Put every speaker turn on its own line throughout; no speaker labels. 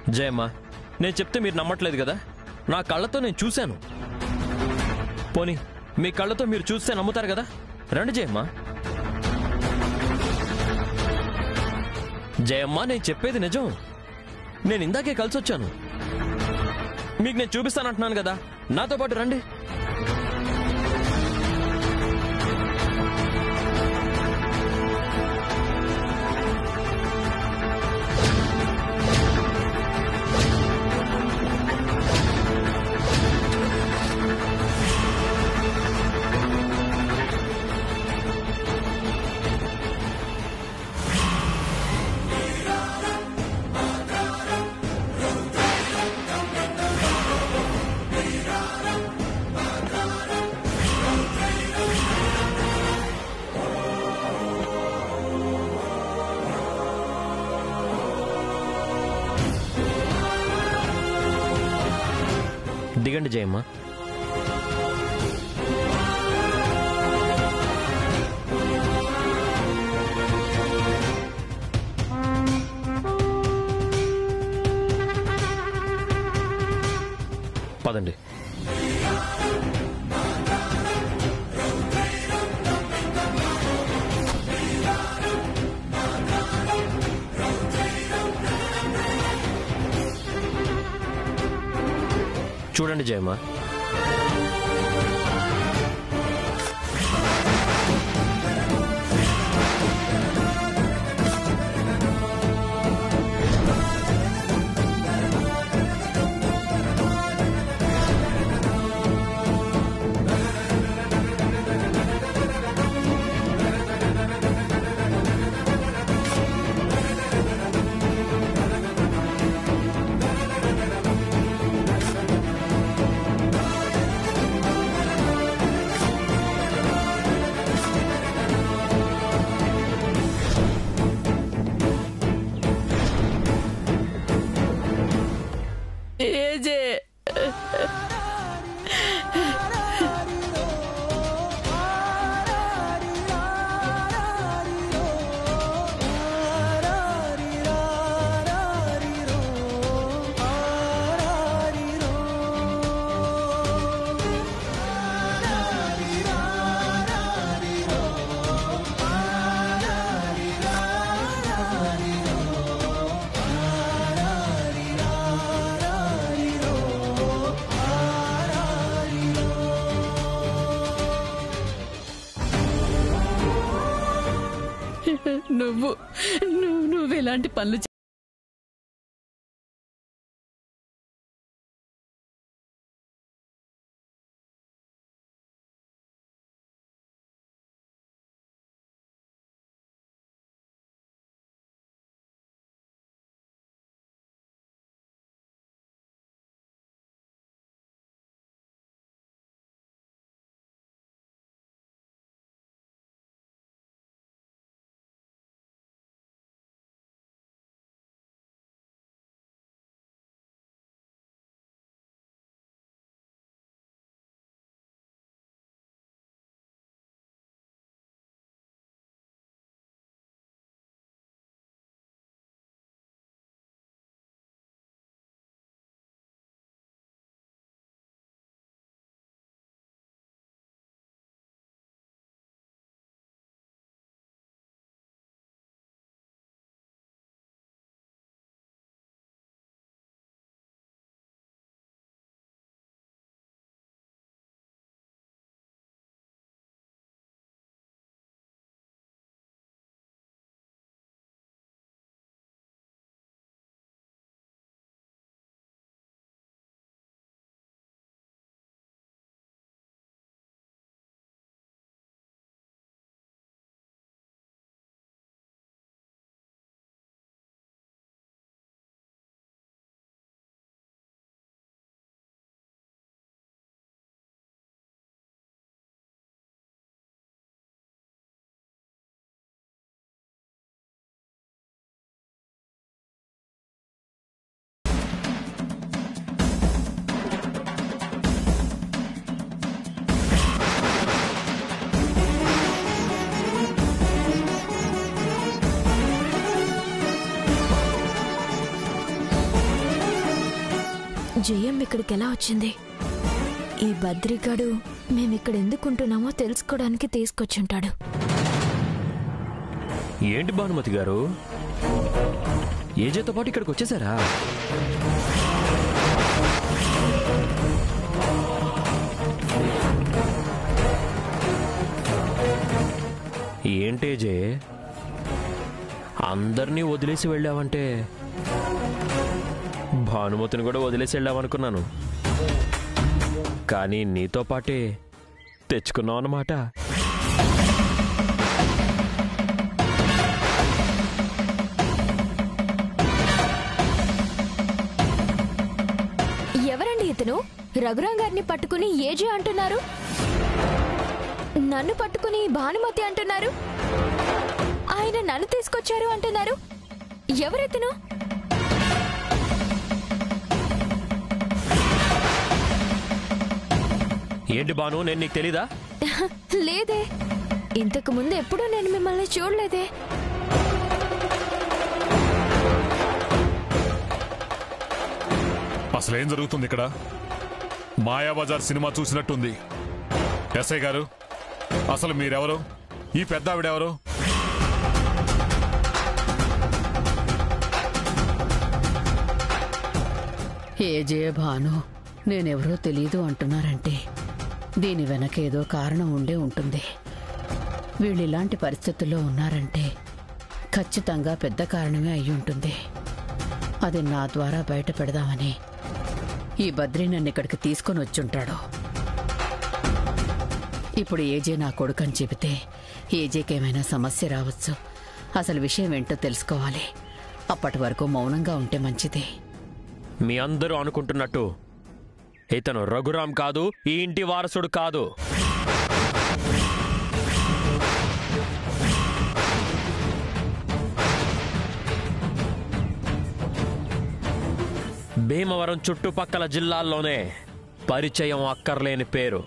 జయమ్మ, నేను చెప్తే మీరు నమ్మట్లేదు కదా. నా కళ్ళతో నేను చూశాను. పోనీ మీ కళ్ళతో మీరు చూస్తే నమ్ముతారు కదా. రండి జయమ్మ. జయమ్మ, నేను చెప్పేది నిజం. నేను ఇందాకే కలిసి వచ్చాను. మీకు నేను చూపిస్తానంటున్నాను కదా, నాతో పాటు రండి. దిగండి జయమ్మ. పదండి. చూడండి జయమ్మ,
నువ్వు ఎలాంటి పనులు
జయం ఇక్కడికి ఎలా వచ్చింది? ఈ బద్రిగాడు మేమిక్కడ ఎందుకుంటున్నామో తెలుసుకోవడానికి తీసుకొచ్చుంటాడు.
ఏంటి భానుమతి గారు, ఏజేతో పాటు ఇక్కడికి వచ్చేసారా? ఏంటేజే, అందరినీ వదిలేసి వెళ్ళావంటే భానుమతిని కూడా వదిలేసి వెళ్ళావనుకున్నాను, కానీ నీతో పాటే తెచ్చుకున్నావు అన్నమాట.
ఎవరండి ఇతను? రఘురాం గారిని పట్టుకుని ఏజే అంటున్నారు, నన్ను పట్టుకుని భానుమతి అంటున్నారు, ఆయన నన్ను తీసుకొచ్చారు అంటున్నారు. ఎవరితను?
ఏంటి భాను, నేను నీకు తెలీదా?
లేదే, ఇంతకు ముందు ఎప్పుడూ నేను మిమ్మల్ని చూడలేదే.
అసలేం జరుగుతుంది ఇక్కడ? మాయాబజార్ సినిమా చూసినట్టుంది. ఎస్ఐ గారు, అసలు మీరెవరు? ఈ పెద్ద ఆవిడెవరు?
ఏజే భాను నేనెవరో తెలీదు అంటున్నారంటే దీని వెనకేదో కారణం ఉండే ఉంటుంది. వీళ్ళు ఇలాంటి పరిస్థితుల్లో ఉన్నారంటే ఖచ్చితంగా పెద్ద కారణమే అయి ఉంటుంది. అది నా ద్వారా బయట పెడదామని ఈ బద్రి నన్ను ఇక్కడికి తీసుకొని వచ్చుంటాడు. ఇప్పుడు ఏజే నా కొడుకని చెబితే ఏజేకేమైనా సమస్య రావచ్చు. అసలు విషయం ఏంటో తెలుసుకోవాలి. అప్పటి వరకు మౌనంగా ఉంటే మంచిది.
మీ అందరూ అనుకుంటున్నట్టు ఇతను రఘురాం కాదు, ఈ ఇంటి వారసుడు కాదు. భీమవరం చుట్టుపక్కల జిల్లాల్లోనే పరిచయం అక్కర్లేని పేరు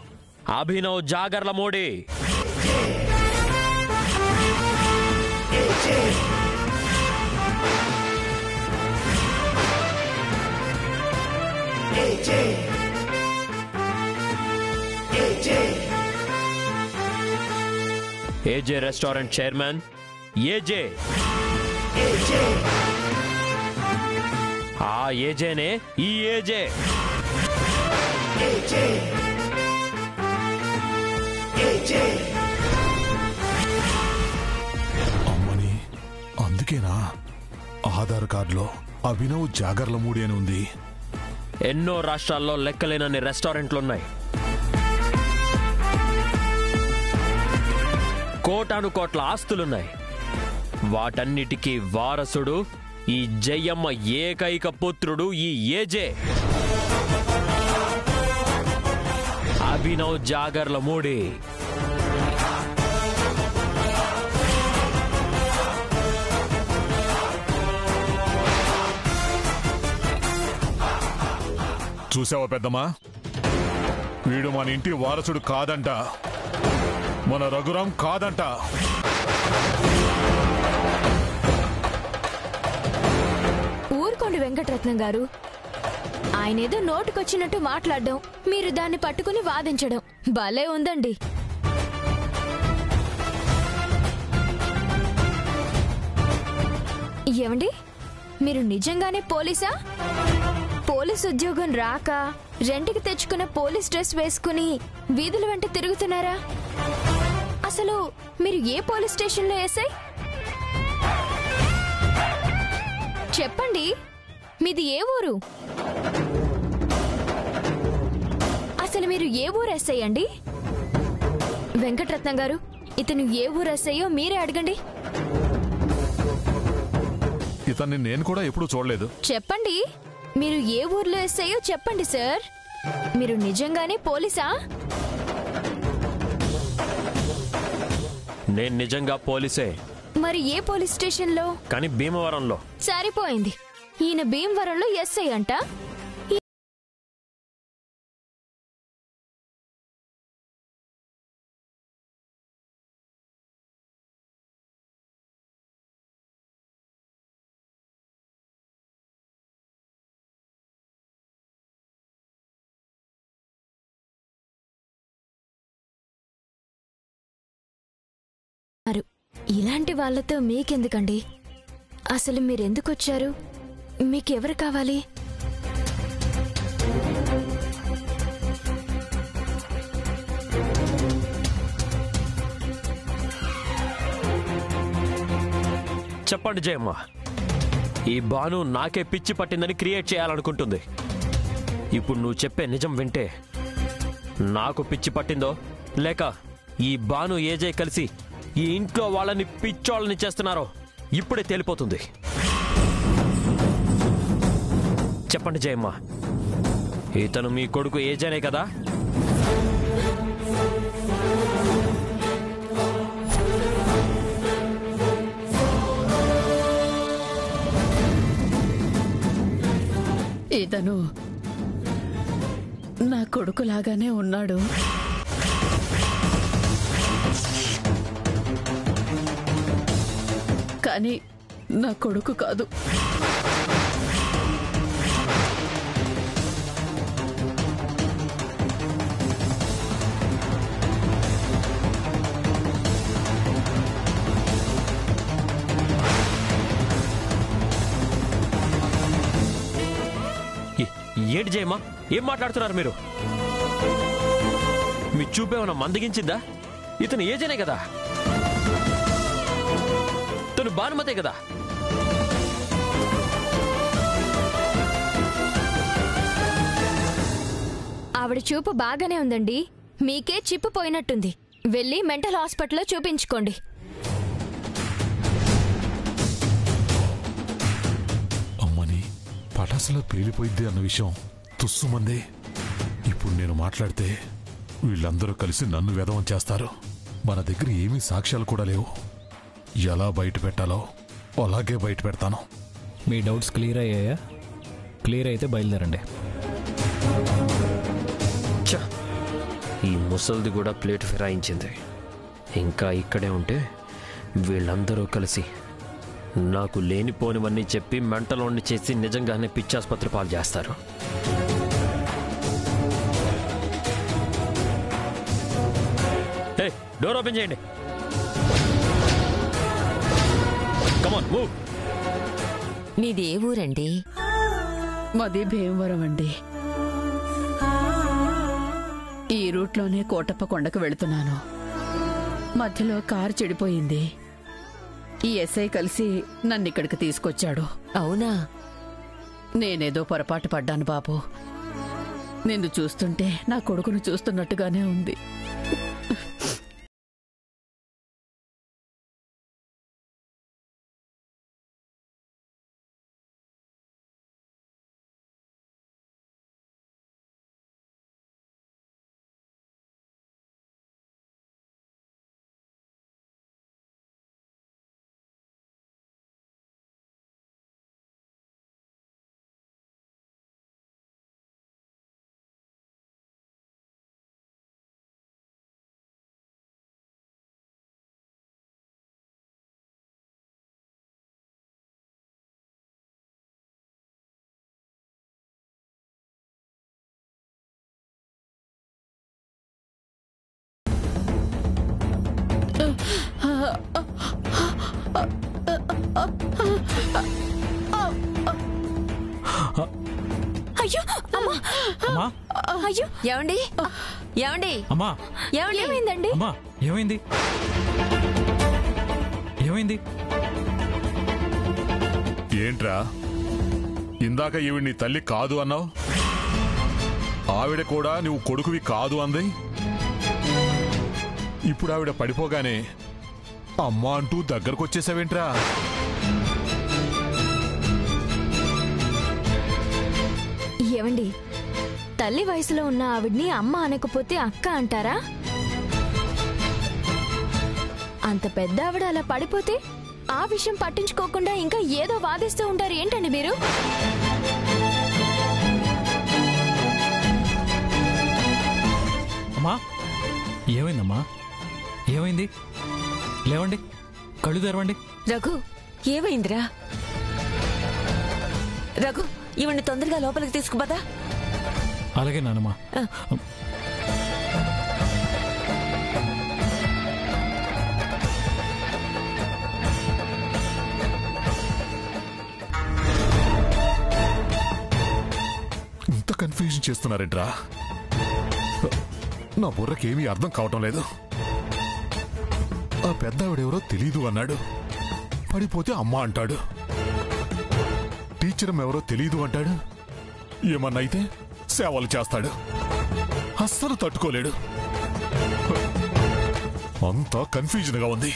Abhinav Jagarlamudi. AJ restaurant chairman AJ. ఆ ఏజేనే ఈ ఏజే.
అమ్మని, అందుకేనా ఆధార్ కార్డులో అభినవ్ జాగర్లమూడి అని ఉంది?
ఎన్నో రాష్ట్రాల్లో లెక్కలేనన్ని రెస్టారెంట్లున్నాయి. కోటాను కోట్ల ఆస్తులున్నాయి. వాటన్నిటికీ వారసుడు ఈ జయమ్మ ఏకైక పుత్రుడు ఈ ఏజే, అభినవ్ జాగర్లమూడి.
చూసావా పెద్దమ్మా, వీడు మన ఇంటి వారసుడు కాదంట, మన రఘురాం కాదంట.
ఊరుకోండి వెంకటరత్నం గారు, ఆయనేదో నోటుకొచ్చినట్టు మాట్లాడడం, మీరు దాన్ని పట్టుకుని వాదించడం భలే ఉందండి. ఏమండి, మీరు నిజంగానే పోలీసా? పోలీస్ ఉద్యోగం రాక రెంట్కి తెచ్చుకున్న పోలీస్ డ్రెస్ వేసుకుని వీధుల వెంట తిరుగుతున్నారా? అసలు మీరు ఏ పోలీస్ స్టేషన్లో ఎస్ఐ? చెప్పండి, మీది ఏ ఊరు? అసలు మీరు ఏ ఊరు ఎస్ఐ అండి? వెంకటరత్నం గారు, ఇతను ఏ ఊరు ఎస్ఐయో మీరే అడగండి.
ఇతన్ని నేను కూడా ఎప్పుడూ చూడలేదు.
చెప్పండి, మీరు ఏ ఊర్లో ఎస్ఐయో చెప్పండి సార్. మీరు నిజంగానే పోలీసా?
నేను నిజంగా పోలీసే.
మరి ఏ పోలీస్ స్టేషన్లో?
కానీ భీమవరంలో.
సరిపోయింది, ఈయన భీమవరంలో ఎస్ఐ అంట. ఇలాంటి వాళ్ళతో మీకెందుకండి? అసలు మీరెందుకు వచ్చారు? మీకెవరు కావాలి?
చెప్పండి జయమ్మ. ఈ భాను నాకే పిచ్చి పట్టిందని క్రియేట్ చేయాలనుకుంటుంది. ఇప్పుడు నువ్వు చెప్పే నిజం వింటే నాకు పిచ్చి పట్టిందో లేక ఈ భాను ఏజే కలిసి ఈ ఇంట్లో వాళ్ళని పిచ్చోళ్ళని చేస్తున్నారో ఇప్పుడే తేలిపోతుంది. చెప్పండి జయమ్మ, ఇతను మీ కొడుకు ఏజేనే కదా?
ఇతను నా కొడుకులాగానే ఉన్నాడు. కానీ నా కొడుకు కాదు.
ఏంటి జయమ్మ, ఏం మాట్లాడుతున్నారు మీరు? మీ చూపేమన్నా మందగించిందా? ఇతను ఏజేనే కదా, తను భానుమతే కదా.
ఆవిడ చూపు బాగానే ఉందండి, మీకే చిప్పు పోయినట్టుంది. వెళ్ళి మెంటల్ హాస్పిటల్లో చూపించుకోండి.
అమ్మని పటాసులో పేలిపోయింది అన్న విషయం తుస్సుమందే. ఇప్పుడు నేను మాట్లాడితే వీళ్ళందరూ కలిసి నన్ను వెధవం చేస్తారు. మన దగ్గర ఏమీ సాక్ష్యాలు కూడా లేవు. ఎలా బయట పెట్టాలో అలాగే బయట పెడతాను.
మీ డౌట్స్ క్లియర్ అయ్యాయా? క్లియర్ అయితే బయలుదేరండి.
ఈ ముసల్ది కూడా ప్లేట్ ఫిరాయించింది. ఇంకా ఇక్కడే ఉంటే వీళ్ళందరూ కలిసి నాకు లేనిపోనివన్నీ చెప్పి మెంటలోని చేసి నిజంగానే పిచ్చాసుపత్రి పాలు చేస్తారు. డోర్ ఓపెన్ చేయండి. Come on move.
మీది ఏ ఊరండి?
మాది భీమవరం అండి. ఈ రూట్లోనే కోటప్ప కొండకు వెళుతున్నాను. మధ్యలో కారు చెడిపోయింది. ఈ ఎస్ఐ కలిసి నన్ను ఇక్కడికి తీసుకొచ్చాడు.
అవునా?
నేనేదో పొరపాటు పడ్డాను బాబు. నిన్ను చూస్తుంటే నా కొడుకును చూస్తున్నట్టుగానే ఉంది.
అయ్యో అమ్మా,
అమ్మా,
అయ్యో
ఏమండి? ఏమండి?
అమ్మా,
ఏమైందండి?
అమ్మా, ఏమైంది? ఏమైంది?
ఏంట్రా, ఇందాక ఈవిడ నీ తల్లి కాదు అన్నావు, ఆవిడ కూడా నువ్వు కొడుకువి కాదు అంది. ఇప్పుడు ఆవిడ పడిపోగానే అమ్మ అంటూ దగ్గరకొచ్చేసావేంట్రా?
ఏవండి, తల్లి వయసులో ఉన్న ఆవిడ్ని అమ్మ అనకపోతే అక్క అంటారా? అంత పెద్ద ఆవిడ అలా పడిపోతే ఆ విషయం పట్టించుకోకుండా ఇంకా ఏదో వాదిస్తూ ఉంటారు ఏంటండి మీరు?
అమ్మా, ఏమైందమ్మా? ఏమైంది? లేవండి, కళ్ళు తెరవండి.
రఘు, ఏమైందిరా? రఘు, ఇవన్నీ తొందరగా లోపలికి తీసుకుపోదా?
అలాగే నానమ్మా.
కన్ఫ్యూజన్ చేస్తున్నారేంట్రా? నా బుర్రకేమీ అర్థం కావటం లేదు. ఆ పెద్దావిడెవరో తెలీదు అన్నాడు, పడిపోతే అమ్మ అంటాడు. టీచర్ ఎవరో తెలీదు అంటాడు, ఏమన్నా అయితే సేవలు చేస్తాడు. అస్సలు తట్టుకోలేడు. అంతా కన్ఫ్యూజన్ గా ఉంది.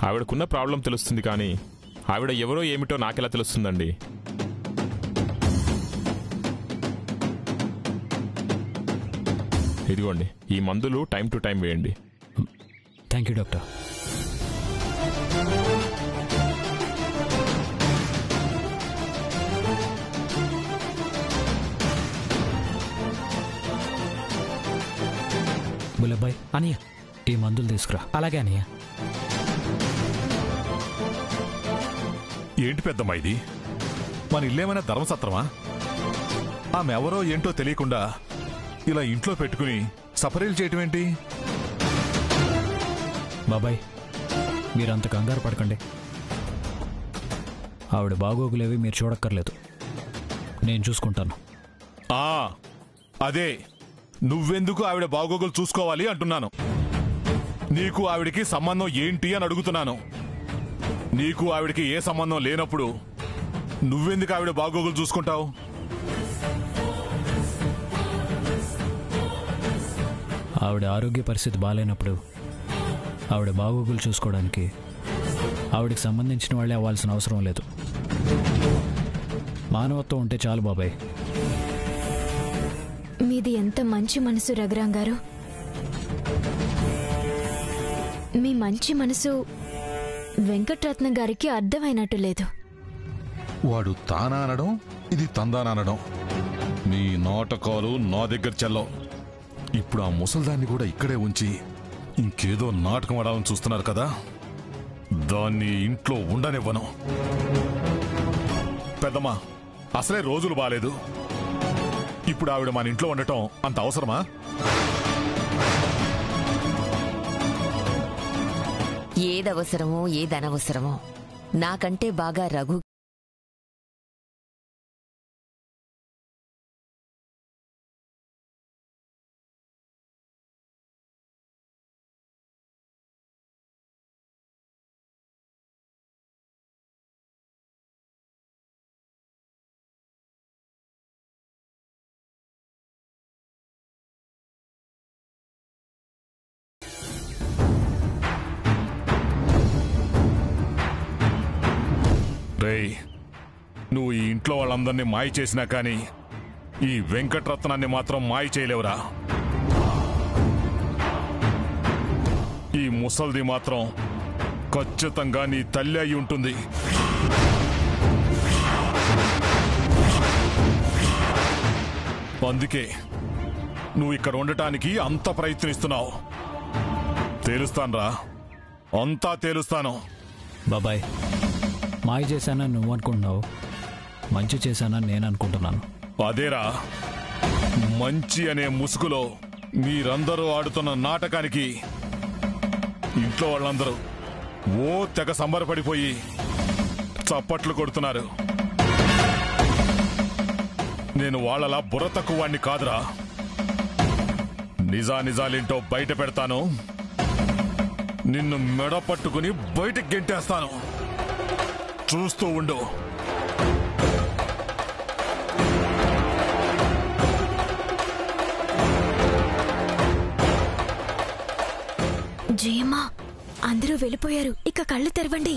ఆవిడకున్న ప్రాబ్లం తెలుస్తుంది, కానీ ఆవిడ ఎవరో ఏమిటో నాకెలా తెలుస్తుందండి? ఇదిగోండి, ఈ మందులు టైం టు టైం వేయండి.
Thank you doctor. బుల్లబ్బాయ్,
అనియ
ఈ మందులు తీసుకురా.
అలాగే అనియ.
ఏంటి పెద్దమ్మా ఇది? మన ఇల్లేమైనా ధర్మసత్రమా? ఆమె ఎవరో ఏంటో తెలియకుండా ఇలా ఇంట్లో పెట్టుకుని సపరీలు చేయటం ఏంటి?
బాబాయ్, మీరంత కంగారు పడకండి. ఆవిడ బాగోగులేవి మీరు చూడక్కర్లేదు, నేను చూసుకుంటాను.
అదే, నువ్వెందుకు ఆవిడ బాగోగులు చూసుకోవాలి అంటున్నాను. నీకు ఆవిడికి సంబంధం ఏంటి అని అడుగుతున్నాను. నీకు ఆవిడికి ఏ సంబంధం లేనప్పుడు నువ్వెందుకు ఆవిడ బాగోగులు చూసుకుంటావు?
ఆవిడ ఆరోగ్య పరిస్థితి బాగాలేనప్పుడు ఆవిడ బాగోగులు చూసుకోవడానికి ఆవిడకి సంబంధించిన వాళ్ళే అవ్వాల్సిన అవసరం లేదు. మానవత్వం ఉంటే చాలు బాబాయ్.
మీది ఎంత మంచి మనసు రఘురాం గారు. మీ మంచి మనసు వెంకటరత్న గారికి అర్థమైనట్టు లేదు.
వాడు తానా అనడం, ఇది తందానా అనడం. నీ నాటకాలు నా దగ్గర చెల్లవు. ఇప్పుడు ఆ ముసల్దాన్ని కూడా ఇక్కడే ఉంచి ఇంకేదో నాటకం ఆడాలని చూస్తున్నారు కదా, దాన్ని ఇంట్లో ఉండనివ్వను. పెద్దమ్మా, అసలే రోజులు బాలేదు. ఇప్పుడు ఆవిడ మన ఇంట్లో ఉండటం అంత అవసరమా?
ఏదవసరమో ఏదనవసరమో నాకంటే బాగా రఘు
రేయ్, నువ్వు ఈ ఇంట్లో వాళ్ళందరినీ మాయ చేసినా కానీ ఈ వెంకటరత్నాన్ని మాత్రం మాయ చేయలేవురా. ఈ ముసల్ది మాత్రం ఖచ్చితంగా నీ తల్లి అయి ఉంటుంది. అందుకే నువ్వు ఇక్కడ ఉండటానికి అంత ప్రయత్నిస్తున్నావు. తేలుస్తానురా, అంతా తేలుస్తాను.
బాబాయ్, మాయ చేశానని నువ్వు అనుకుంటున్నావు, మంచి చేశానని నేను అనుకుంటున్నాను.
అదేరా, మంచి అనే ముసుగులో మీరందరూ ఆడుతున్న నాటకానికి ఇంట్లో వాళ్ళందరూ ఓ తెగ సంబరపడిపోయి చప్పట్లు కొడుతున్నారు. నేను వాళ్ళలా బుర్ర తక్కువ వాణ్ణి కాదురా. నిజానిజాలేంటో బయట పెడతాను. నిన్ను మెడ పట్టుకుని బయటకు గెంటేస్తాను. చూస్తూ ఉండు.
అందరూ వెళ్ళిపోయారు, ఇక కళ్ళు తెరవండి.